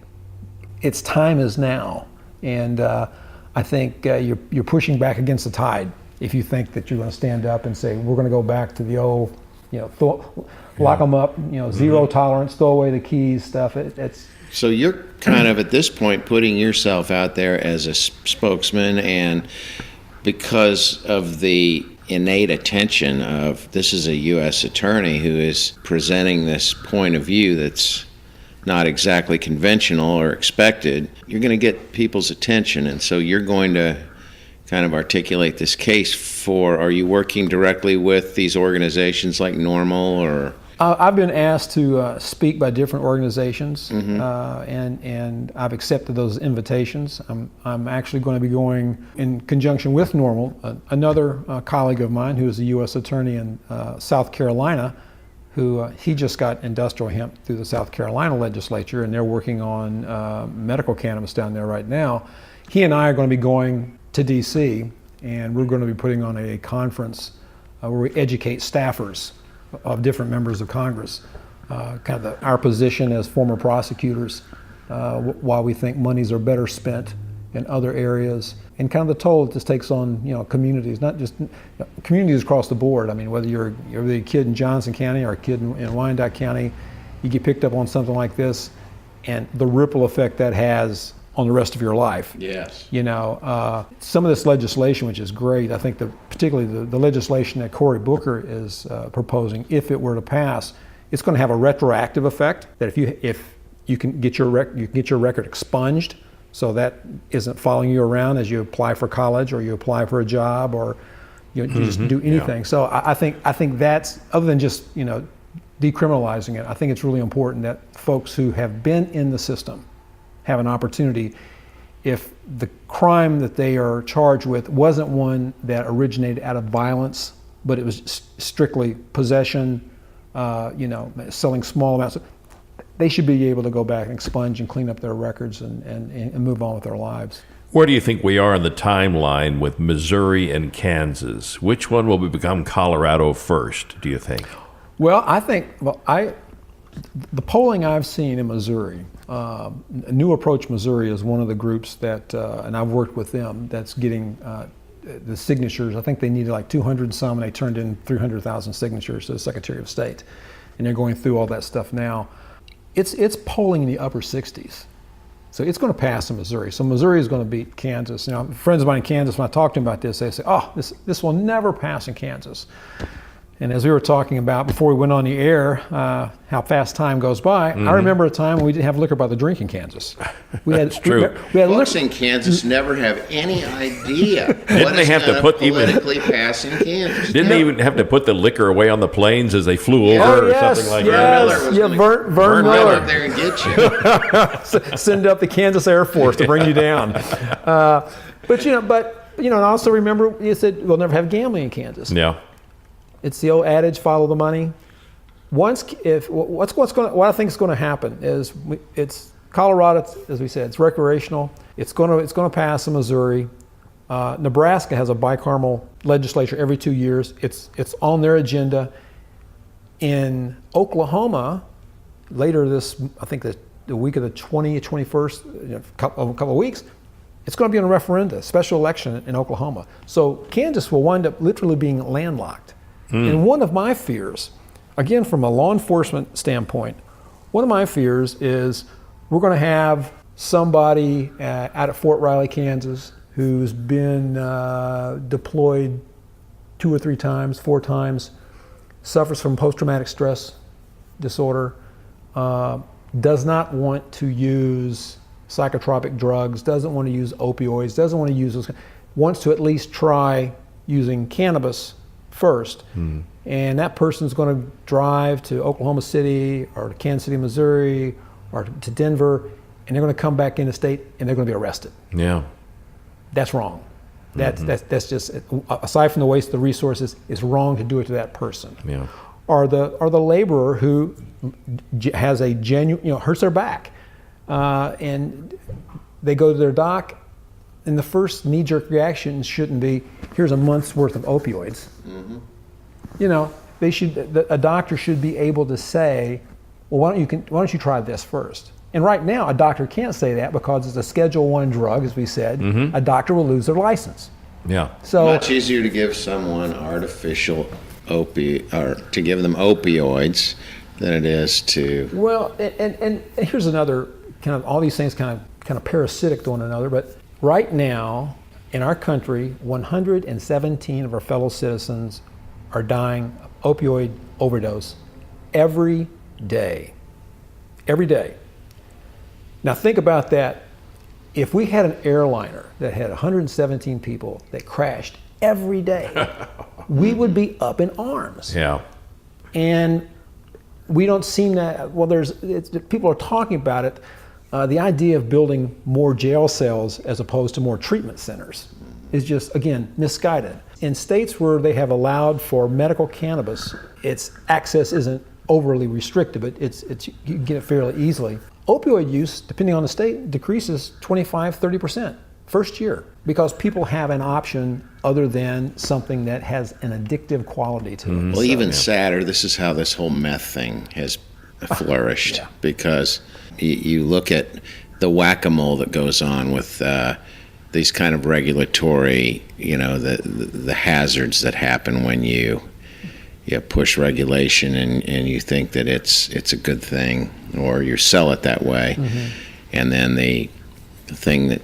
its time is now. And I think you're pushing back against the tide if you think that you're going to stand up and say, we're going to go back to the old, lock them up, zero tolerance, throw away the keys stuff. So you're kind of at this point putting yourself out there as a spokesman, and because of the innate attention of this is a U.S. attorney who is presenting this point of view that's not exactly conventional or expected, you're going to get people's attention, and so you're going to kind of articulate this case for, are you working directly with these organizations like NORML or? I've been asked to speak by different organizations, and I've accepted those invitations. I'm actually going to be going in conjunction with NORML, another colleague of mine who is a U.S. attorney in South Carolina, who he just got industrial hemp through the South Carolina legislature, and they're working on medical cannabis down there right now. He and I are going to be going to D.C., and we're going to be putting on a conference where we educate staffers of different members of Congress, kind of our position as former prosecutors, why we think monies are better spent in other areas, and kind of the toll that this takes on communities, not just communities across the board. I mean, whether you're a kid in Johnson County or a kid in Wyandotte County, you get picked up on something like this, and the ripple effect that has on the rest of your life. Yes. You know, some of this legislation, which is great, I think particularly the legislation that Cory Booker is proposing, if it were to pass, it's going to have a retroactive effect. That if you can get your record expunged, so that isn't following you around as you apply for college or you apply for a job or you just do anything. So I think that's, other than just, you know, decriminalizing it, I think it's really important that folks who have been in the system have an opportunity, if the crime that they are charged with wasn't one that originated out of violence, but it was strictly possession, you know, selling small amounts, they should be able to go back and expunge and clean up their records and move on with their lives. Where do you think we are in the timeline with Missouri and Kansas? Which one will become Colorado first, do you think? Well, I think, the polling I've seen in Missouri, New Approach Missouri is one of the groups that, and I've worked with them, that's getting the signatures. I think they needed like 200 some, and they turned in 300,000 signatures to the Secretary of State. And they're going through all that stuff now. It's polling in the upper 60s. So it's going to pass in Missouri. So Missouri is going to beat Kansas. You know, friends of mine in Kansas, when I talk to them about this, they say, oh, this will never pass in Kansas. And as we were talking about before we went on the air, how fast time goes by, I remember a time when we didn't have liquor by the drink in Kansas. That's true. We had Folks liquor. in Kansas never have any idea Didn't they have to put politically pass in Kansas. Didn't they even have to put the liquor away on the planes as they flew over or something like that? Vern Vern Miller Miller. up there and get you. Send up the Kansas Air Force to bring you down. But and also remember, you said we'll never have gambling in Kansas. Yeah. It's the old adage, follow the money. What I think is going to happen is it's Colorado, as we said, it's recreational. It's going to pass in Missouri. Nebraska has a bicameral legislature every 2 years. It's on their agenda. In Oklahoma, later this, I think the week of the 21st, a couple of weeks, it's going to be on a referendum, special election in Oklahoma. So Kansas will wind up literally being landlocked. And one of my fears, again from a law enforcement standpoint, one of my fears is we're going to have somebody out at Fort Riley, Kansas, who's been deployed 2 or 3 times, 4 times, suffers from post-traumatic stress disorder, does not want to use psychotropic drugs, doesn't want to use opioids, doesn't want to use those, wants to at least try using cannabis first. And that person's going to drive to Oklahoma City or to Kansas City, Missouri, or to Denver, and they're going to come back into state and they're going to be arrested. Yeah. That's wrong. That's just, aside from the waste of the resources, it's wrong to do it to that person. Yeah. Or the laborer who has a genuine, hurts their back, and they go to their doc, and the first knee-jerk reaction shouldn't be, here's a month's worth of opioids. You know, a doctor should be able to say, well, why don't you try this first? And right now, a doctor can't say that because it's a Schedule I drug, as we said. A doctor will lose their license. Yeah. So much easier to give someone artificial or to give them opioids than it is to. Well, and here's another kind of, all these things kind of parasitic to one another, but right now in our country, 117 of our fellow citizens are dying of opioid overdose every day. Every day. Now think about that. If we had an airliner that had 117 people that crashed every day, we would be up in arms. Yeah. And we don't seem that, people are talking about it, the idea of building more jail cells as opposed to more treatment centers is just, again, misguided. In states where they have allowed for medical cannabis, its access isn't overly restricted, but you can get it fairly easily. Opioid use, depending on the state, decreases 25-30% first year because people have an option other than something that has an addictive quality to it. Well, even sadder, this is how this whole meth thing has flourished because you look at the whack-a-mole that goes on with these kind of regulatory, the hazards that happen when you push regulation and you think that it's a good thing or you sell it that way, and then the thing that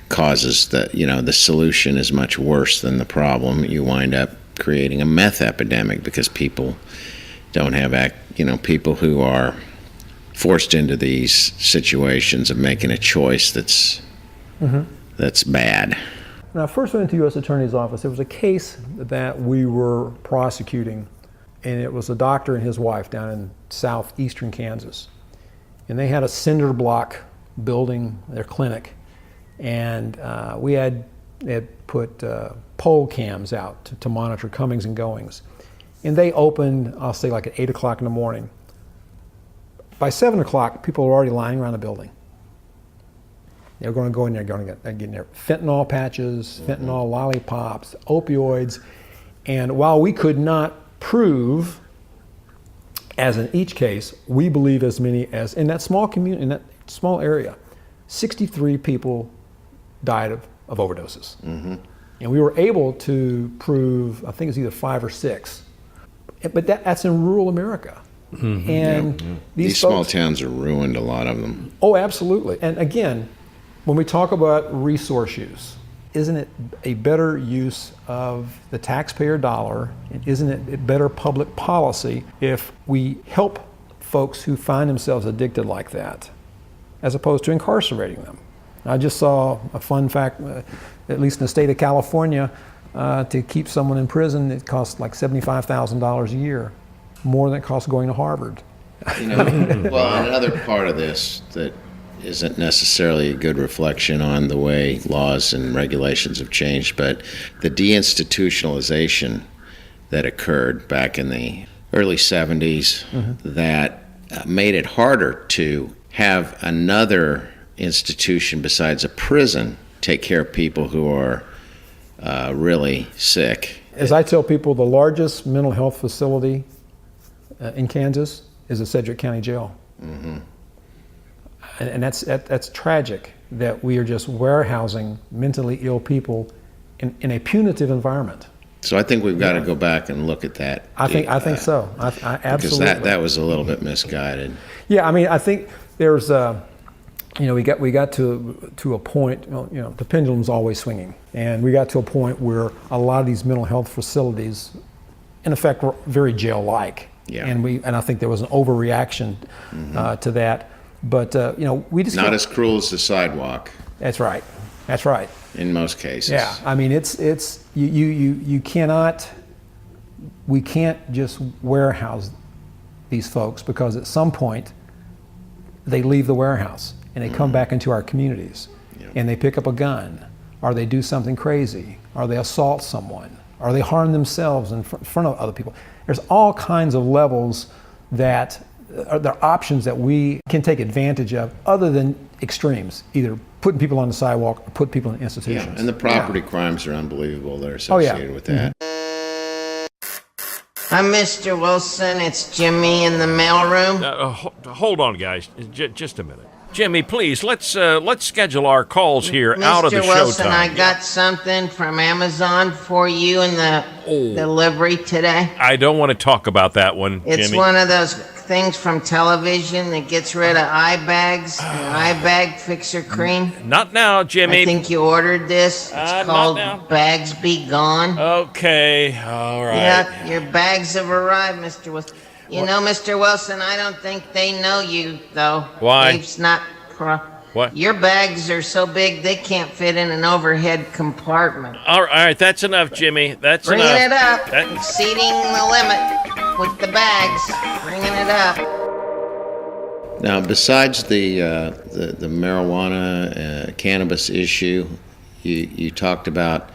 causes the solution is much worse than the problem. You wind up creating a meth epidemic because people don't have people who are forced into these situations of making a choice that's bad. When I first went into the U.S. Attorney's Office, there was a case that we were prosecuting, and it was a doctor and his wife down in southeastern Kansas. And they had a cinder block building their clinic, and we had put poll cams out to monitor comings and goings. And they opened, I'll say like at 8 o'clock in the morning. By 7 o'clock, people were already lying around the building. They were going to go in there, getting their fentanyl patches, fentanyl lollipops, opioids. And while we could not prove, as in each case, we believe as many as, in that small community, in that small area, 63 people died of overdoses. And we were able to prove, I think it's either 5 or 6. But that's in rural America. And these small towns are ruined, a lot of them. Oh, absolutely. And again, when we talk about resource use, isn't it a better use of the taxpayer dollar? And isn't it better public policy if we help folks who find themselves addicted like that, as opposed to incarcerating them? I just saw a fun fact, at least in the state of California, to keep someone in prison, it costs like $75,000 a year, more than it costs going to Harvard. Well, another part of this that isn't necessarily a good reflection on the way laws and regulations have changed, but the deinstitutionalization that occurred back in the early 70s that made it harder to have another institution besides a prison take care of people who are really sick. As I tell people, the largest mental health facility in Kansas is the Sedgwick County Jail. And that's tragic that we are just warehousing mentally ill people in a punitive environment. So I think we've got to go back and look at that. I think so. I absolutely. Because that was a little bit misguided. Yeah, I mean, I think there's we got to a point. The pendulum's always swinging, and we got to a point where a lot of these mental health facilities, in effect, were very jail-like. Yeah. And I think there was an overreaction to that. But we just not as cruel as the sidewalk. That's right. In most cases. Yeah, I mean it's you cannot. We can't just warehouse these folks, because at some point they leave the warehouse and they come back into our communities, and they pick up a gun, or they do something crazy, or they assault someone, or they harm themselves in front of other people. There's all kinds of levels that there are options that we can take advantage of, other than extremes, either putting people on the sidewalk or put people in institutions. Yeah, and the property crimes are unbelievable that are associated with that. I'm Mr. Wilson. It's Jimmy in the mailroom. Hold on, guys. Just a minute. Jimmy, please, let's schedule our calls here out of the Mr. Wilson, showtime. I got something from Amazon for you in the delivery today. I don't want to talk about that one, It's Jimmy. one of those things from television that gets rid of eye bags, an eye bag fixer cream. Not now, Jimmy. I think you ordered this. It's called not now. Bags Be Gone. Okay, all right. Yeah, your bags have arrived, Mr. Wilson. You know, Mr. Wilson, I don't think they know you, though. Why? Dave's not What? Your bags are so big they can't fit in an overhead compartment. All right, that's enough, Jimmy. That's Bringing enough. it up. That- Exceeding the limit with the bags. Bringing it up. Now, besides the marijuana, cannabis issue, you talked about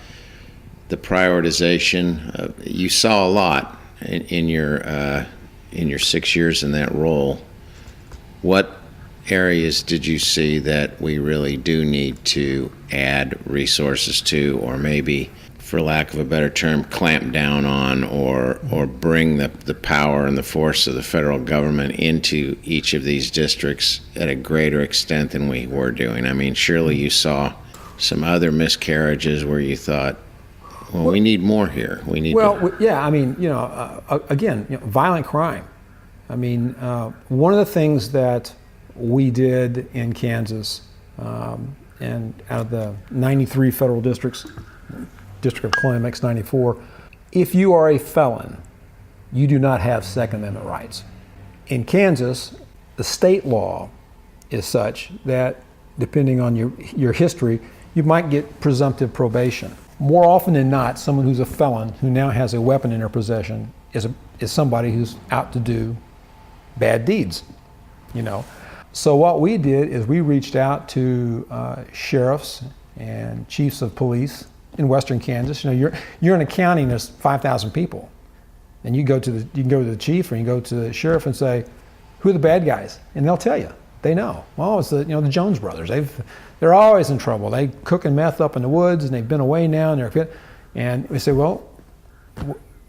the prioritization. You saw a lot in your 6 years in that role. What areas did you see that we really do need to add resources to, or maybe, for lack of a better term, clamp down on, or bring the power and the force of the federal government into each of these districts at a greater extent than we were doing? I mean, surely you saw some other miscarriages where you thought, well, we need more here. We need yeah, I mean, again, violent crime. I mean, one of the things that we did in Kansas and out of the 93 federal districts, District of Columbia makes 94. If you are a felon, you do not have Second Amendment rights. In Kansas, the state law is such that depending on your history, you might get presumptive probation. More often than not, someone who's a felon who now has a weapon in their possession is somebody who's out to do bad deeds, So what we did is we reached out to sheriffs and chiefs of police in Western Kansas. You're in a county and there's 5,000 people, and you can go to the chief or you can go to the sheriff and say, "Who are the bad guys?" And they'll tell you. They know. Well, it's the Jones brothers. They're always in trouble. They cooking meth up in the woods, and they've been away now, and we say, well,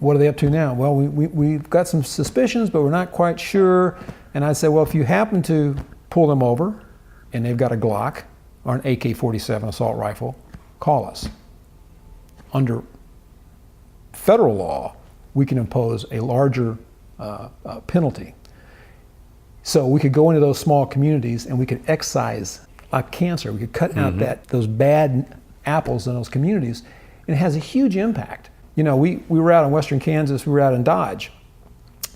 what are they up to now? Well, we've got some suspicions, but we're not quite sure. And I say, well, if you happen to pull them over, and they've got a Glock or an AK-47 assault rifle, call us. Under federal law, we can impose a larger penalty. So we could go into those small communities and we could excise like cancer. We could cut out those bad apples in those communities, and it has a huge impact. We were out in Western Kansas. We were out in Dodge,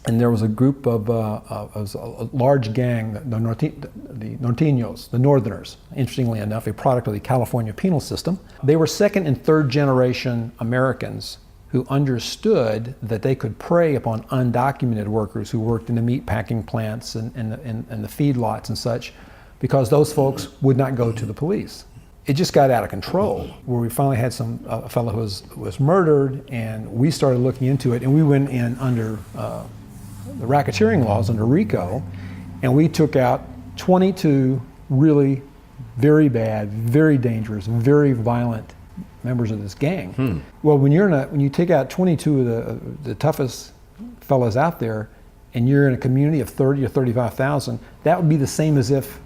and there was a group of a large gang, the Norteños, the Northerners. Interestingly enough, a product of the California penal system. They were second and third generation Americans who understood that they could prey upon undocumented workers who worked in the meat packing plants and the feedlots and such, because those folks would not go to the police. It just got out of control, where we finally had a fellow who was murdered, and we started looking into it, and we went in under the racketeering laws, under RICO, and we took out 22 really very bad, very dangerous, very violent members of this gang. Well, when you take out 22 of the toughest fellas out there, and you're in a community of 30 or 35,000, that would be the same as if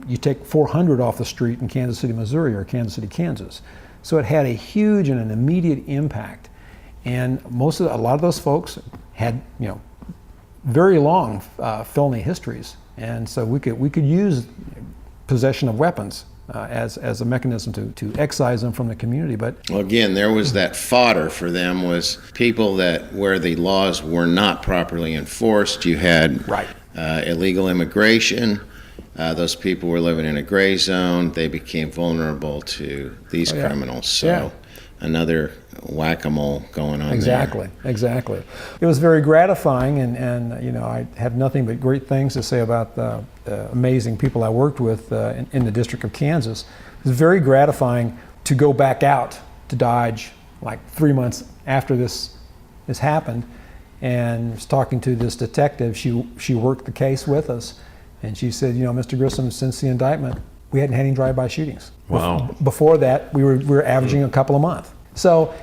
you take 400 off the street in Kansas City, Missouri, or Kansas City, Kansas. So it had a huge and an immediate impact, and a lot of those folks had very long felony histories, and so we could use possession of weapons as a mechanism to excise them from the community. But well, again, there was that fodder for them, was people where the laws were not properly enforced. You had illegal immigration. Those people were living in a gray zone. They became vulnerable to these criminals. So another whack-a-mole going on there. Exactly. It was very gratifying, and I have nothing but great things to say about the amazing people I worked with in the District of Kansas. It was very gratifying to go back out to Dodge like 3 months after this happened, and was talking to this detective. She worked the case with us, and she said, Mr. Grissom, since the indictment, we hadn't had any drive-by shootings. Wow. Before that, we were averaging a couple a month. So,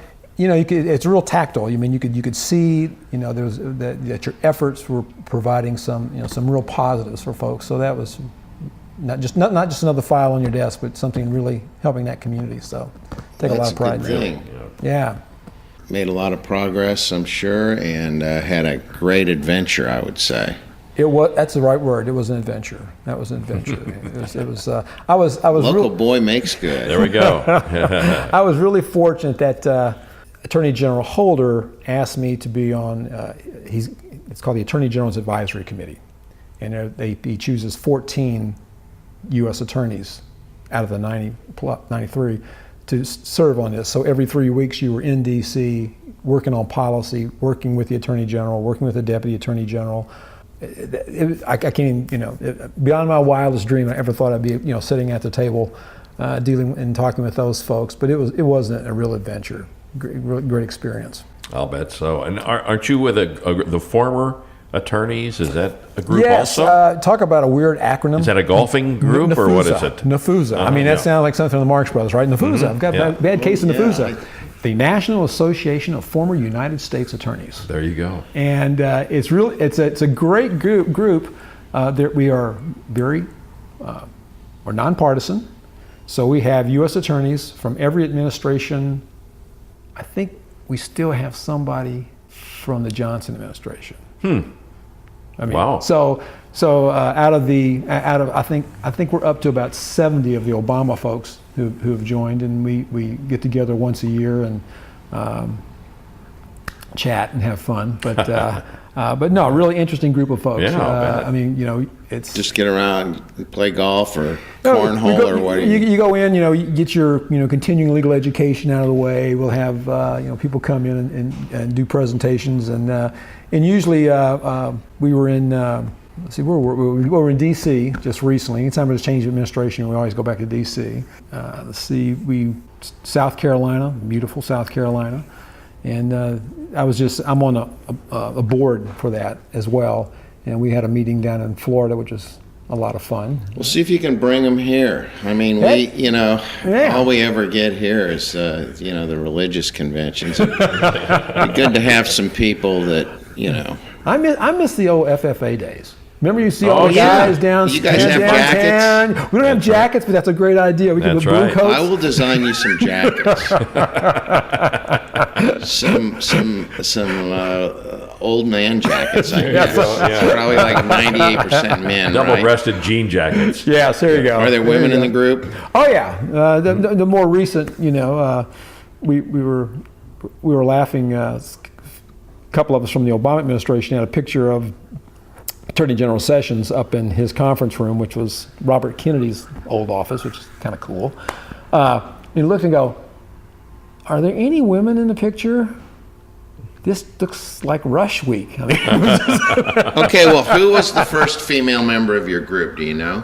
it's real tactile. You could see, that your efforts were providing some real positives for folks. So that was not just another file on your desk, but something really helping that community. So, take a lot of pride in that. Yeah. Made a lot of progress, I'm sure, and had a great adventure, I would say. That's the right word. It was an adventure. That was an adventure. I was Local boy makes good. There we go. I was really fortunate that Attorney General Holder asked me to be on. It's called the Attorney General's Advisory Committee, and he chooses 14 U.S. attorneys out of the 93 to serve on this. So every 3 weeks you were in D.C. working on policy, working with the Attorney General, working with the Deputy Attorney General. I can't even, beyond my wildest dream, I ever thought I'd be, sitting at the table, dealing and talking with those folks. But it wasn't a real adventure. Great experience. I'll bet so. And aren't you with the former attorneys? Is that a group also? Yes. Talk about a weird acronym. Is that a golfing group or what is it? NAFUSA. That sounds like something from the Marx Brothers, right? NAFUSA. I've got a bad case of NAFUSA. The National Association of Former United States Attorneys. There you go. And it's a great group. We are we're nonpartisan. So we have U.S. attorneys from every administration. I think we still have somebody from the Johnson administration. Wow. So So I think we're up to about 70 of the Obama folks who have joined, and we get together once a year and chat and have fun. But no, really interesting group of folks. Yeah, I mean, it's Just get around, play golf or cornhole or what? You go in, you get your continuing legal education out of the way. We'll have people come in and do presentations, and usually we were in. We were in D.C. just recently. Anytime there's a change of administration, we always go back to D.C. South Carolina, beautiful South Carolina, and I'm on a board for that as well. And we had a meeting down in Florida, which is a lot of fun. We'll see if you can bring them here. I mean, all we ever get here is the religious conventions. It'd be good to have some people that I miss the old FFA days. Remember, you see all the guys down. You guys have jackets? We don't have jackets, but that's a great idea. We can do blue coats. I will design you some jackets. some old man jackets, I guess. Probably like 98% men. Double-breasted jean jackets. Yes, there you go. Are there women in the group? Oh yeah. The more recent, we were laughing. A couple of us from the Obama administration had a picture of Attorney General Sessions up in his conference room, which was Robert Kennedy's old office, which is kind of cool. You look and go, are there any women in the picture? This looks like Rush Week. I mean, Okay, well, who was the first female member of your group? Do you know?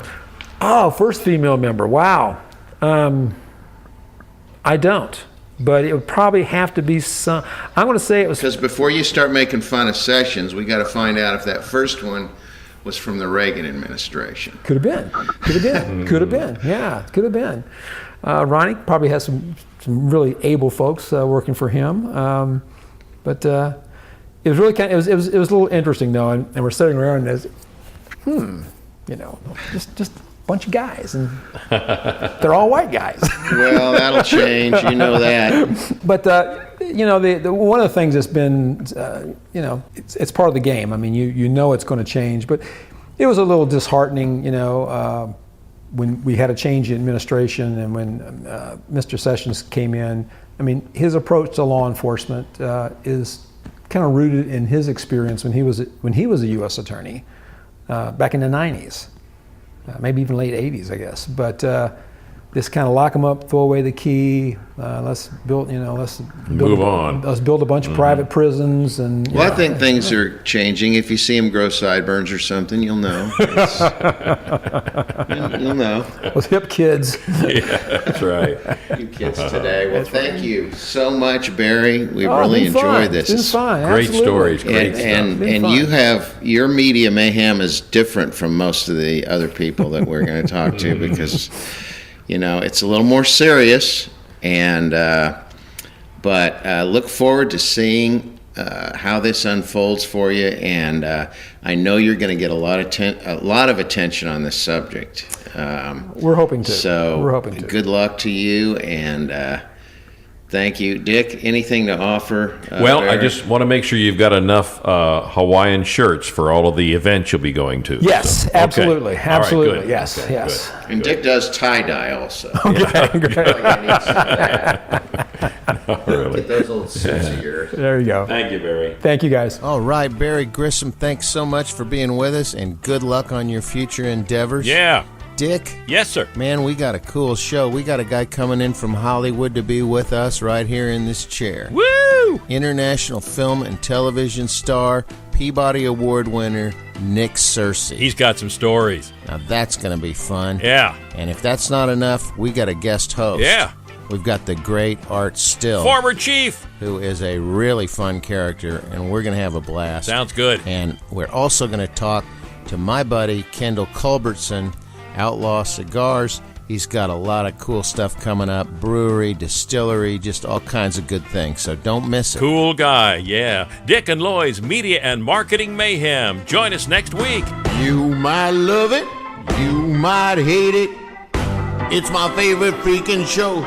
Oh, first female member. Wow. I don't. But it would probably have to be some. I'm going to say it was. Because before you start making fun of Sessions, we got to find out if that first one was from the Reagan administration. Could have been. Yeah, could have been. Ronnie probably has some really able folks working for him. But it was really it was a little interesting though, and we're sitting around and just a bunch of guys, and they're all white guys. Well, that'll change, you know that. But the one of the things that's been, it's part of the game. I mean, you know it's going to change, but it was a little disheartening, when we had a change in administration and when Mr. Sessions came in. I mean, his approach to law enforcement is kind of rooted in his experience when he was a U.S. attorney back in the 90s. Maybe even late 80s, I guess. But this kind of lock them up, throw away the key. Let's build Move on. Let's build a bunch of private prisons and. Well, I think things are changing. If you see him grow sideburns or something, you'll know. You'll know. Those hip kids. Yeah, that's right. You kids today. Well, thank you so much, Barry. We Oh, really it's been fun. enjoyed this. It's been fun. Great Absolutely. stories, great stuff. And Been fun. you have your media mayhem is different from most of the other people that we're going to talk to because it's a little more serious, and but look forward to seeing how this unfolds for you, and I know you're going to get a lot of attention on this subject. We're hoping to. So we're hoping to. Good luck to you, and thank you, Dick. Anything to offer? Well, I Barry? just want to make sure you've got enough Hawaiian shirts for all of the events you'll be going to. Yes, So, okay. absolutely, All right, absolutely. good. Yes, Okay, yes. good. And Dick does tie-dye also. Okay, great. Really. Get those little suits of yours. There you go. Thank you, Barry. Thank you, guys. All right, Barry Grissom, thanks so much for being with us, and good luck on your future endeavors. Yeah. Dick, Yes, sir. man, we got a cool show. We got a guy coming in from Hollywood to be with us right here in this chair. Woo! International film and television star, Peabody Award winner, Nick Searcy. He's got some stories. Now that's going to be fun. Yeah. And if that's not enough, we got a guest host. Yeah. We've got the great Art Still, Former chief. who is a really fun character, and we're going to have a blast. Sounds good. And we're also going to talk to my buddy Kendall Culbertson, Outlaw Cigars. He's got a lot of cool stuff coming up, brewery, distillery, just all kinds of good things, so don't miss it. Cool guy, yeah. Dick and Loy's Media and Marketing Mayhem. Join us next week. You might love it, you might hate it. It's my favorite freaking show.